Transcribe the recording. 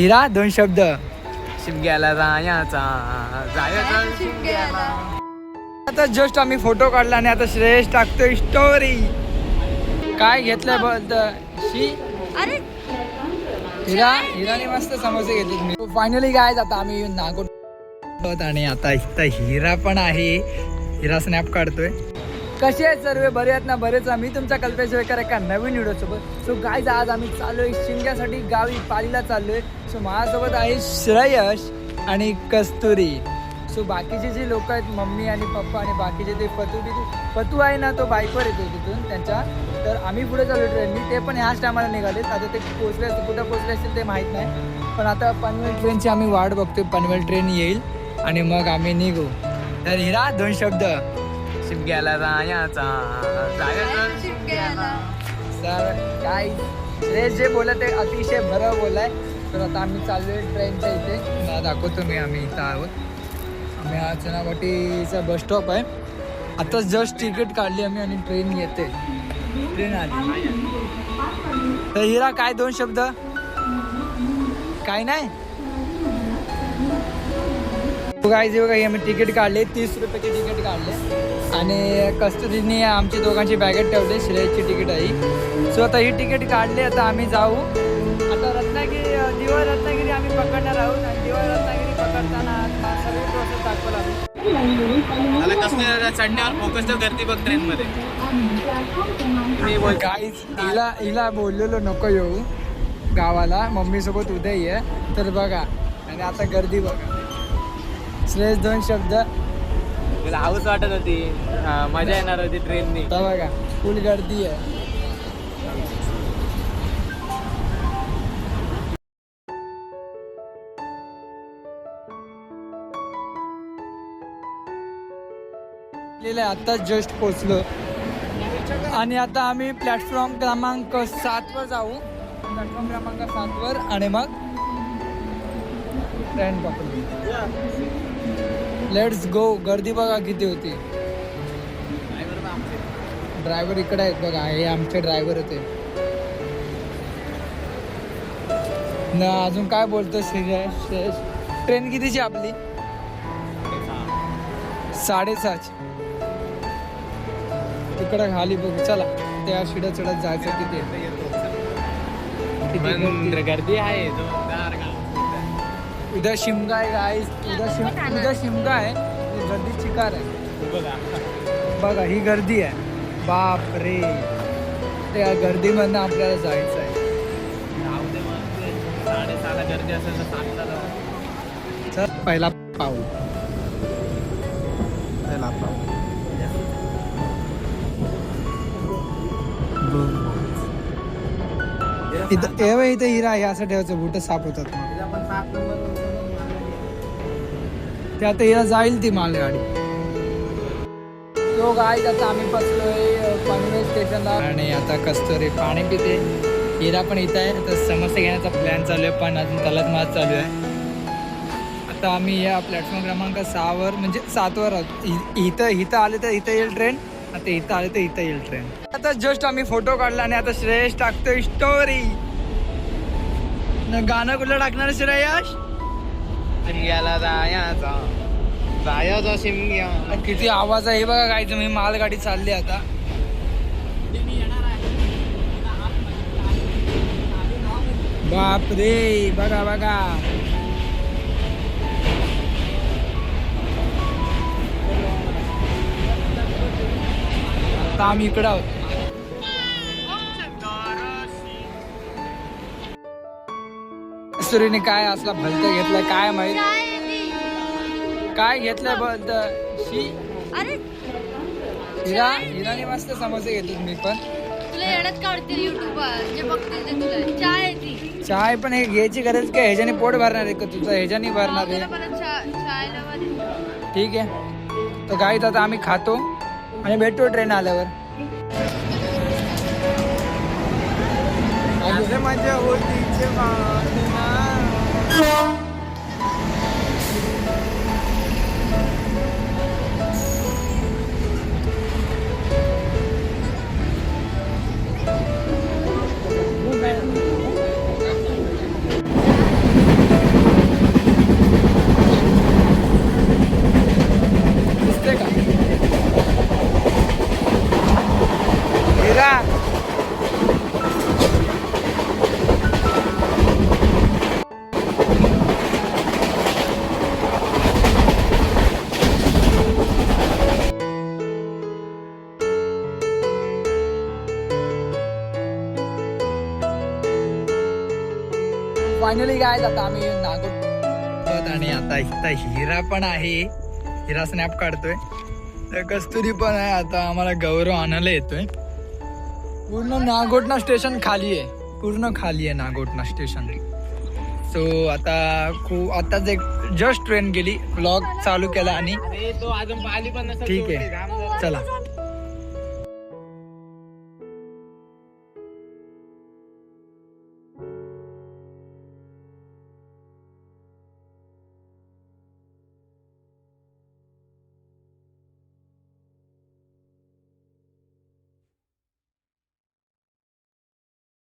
हिरा दोन शब्द शिमग्याला जायचा शिमग्याला. आता जस्ट आम्ही फोटो काढला आणि आता श्रेयस टाकतोय स्टोरी. काय घेतलंय बोलत अरे हिराने मस्त समोसे घेतले मी. फायनली काय आता आम्ही नागोट आणि आता इथं हिरा पण आहे. हिरा स्नॅप काढतोय. कसे आहेत सर्व बरे आहेत ना? बरेच. मी तुमचा कल्पेश वेकर एका नवीन व्हिडिओ सोबत. सो गाईज आज आम्ही चाललोय शिमग्यासाठी गावी पालीला चाललोय. सो माझ्यासोबत आहे श्रेयश आणि कस्तुरी. सो बाकीचे जे लोक आहेत मम्मी आणि पप्पा आणि बाकीचे ते पतू आहे ना, तो बाईकवर येतो तिथून त्यांच्या. तर आम्ही पुढे चालू ट्रेननी. ते पण ह्याच टायमाला निघालेत. आता ते पोचले असतील, कुठं पोचले असतील ते माहीत नाही. पण आता पनवेल ट्रेनची आम्ही वाट बघतोय. पनवेल ट्रेन येईल आणि मग आम्ही निघू. तर हिरा दोन शब्द शिमग्याला जायचा शिमग्याला. सर काय श्रेयस जे बोलत आहे अतिशय बरं बोलाय. तर आता आम्ही चाललोय ट्रेनच्या इथे. मला दाखवतो मी आम्ही इथं आहोत. आम्ही हा चनावाटीचा बस स्टॉप आहे. आता जस्ट तिकीट काढली आम्ही आणि ट्रेन येते. ट्रेन आली. तर हिरा काय दोन शब्द काय नाही. गाईज बघा आम्ही तिकीट काढले. 30 रुपयाचे तिकीट काढले आणि कस्तुरीने आमची दोघांची बॅगेत ठेवले. श्रेयसची तिकीट आहे. सो आता ही तिकीट काढली. आता आम्ही जाऊ. आता दिवा रत्नागिरी आम्ही पकडणार आहोत आणि दिवा रत्नागिरी पकडताना सगळी प्रोसेस दाखवला मला कसं चढण्यावर फोकस तर गर्दी बघ ट्रेन मध्ये. मी गाईज हिला बोललेलो नको येऊ गावाला, मम्मी सोबत उद्या ये. तर बघा आणि आता गर्दी बघा. श्रेयस दोन शब्द. मला हाऊस वाटत होती, मजा येणार होती ट्रेननी. तर बघा फुल गर्दी आहे. आता जस्ट पोचलो आणि आता आम्ही प्लॅटफॉर्म क्रमांक 7 वर जाऊ. प्लॅटफॉर्म क्रमांक 7 वर आणि मग ट्रेन पकडू. Let's go. गर्दी बघा किती होती. ड्रायव्हर इकडे आहेत बघा. हे आमचे ड्रायव्हर होते ना. अजून काय बोलतो श्रेयस? ट्रेन कितीची आपली? 6:30. तिकडे खाली बघू चला. त्या शिड्या चढत जायचं. किती गर्दी आहे. उद्या शिमगा आहे गाईस. उद्या शिमगा आहे. गर्दी चिकार आहे बघा. ही गर्दी आहे. बाप रे. त्या गर्दीमधनं आपल्याला जायचं आहे. 6:30 गर्दी असेल तर 7ला चल पहिला पाऊल. इथं हिरा हे असं ठेवायचं. बुट साफ होतात ते. आता हिरा जाईल ती मालगाडी. तो गाईज आता आम्ही बसलोय पनवेल स्टेशनला आणि आता कस्तुरी पाणी पिते. हिरा पण इथं आहे. आता समोसे घेण्याचा प्लॅन चालू आहे पण अजून तलत मात चालू आहे. आता आम्ही या प्लॅटफॉर्म क्रमांक 6 वर म्हणजे 7 वर आहोत. इथं आले तर इथं येईल ट्रेन. आता इथं आले तर इथं येईल ट्रेन. आता जस्ट आम्ही फोटो काढला आणि आता श्रेयस टाकतोय स्टोरी. गाणं कुठलं टाकणार श्रेयस? शिमग्याला जायचा शिमग्या. किती आवाज आहे बघा. काय तुम्ही मालगाडी चालली आता. बाप रे. बघा बघा. आता आम्ही इकडं आहोत. कस्तुरीने काय असला भलत घेतलाय काय माहित. काय घेतलंय बोलत अरे हिराने मस्त समोसे घेतले. मी पण तुला येण्यात काढतील युट्यूबवर जे बघतील ते. तुला चाय आहे ती. चाय पण हे घ्यायची गरज काय? ह्याच्याने पोट भरणार आहे का तुझं? ह्याच्याने भरणार आहे. ठीक आहे. तर गाईत आता आम्ही खातो आणि भेटतो ट्रेन आल्यावर. मजा होती. फायनली गायज आता आम्ही नागोट आणि आता इथं हिरा पण आहे. हिरा स्नॅप काढतोय. तर कस्तुरी पण आहे. आता आम्हाला गौरव आणायला येतोय. पूर्ण नागोटना स्टेशन खाली आहे. पूर्ण खाली आहे नागोटना स्टेशन. सो आता आताच एक जस्ट ट्रेन गेली. ब्लॉग चालू केला आणि तो अजून पाहिली पण नसेल. ठीक आहे चला.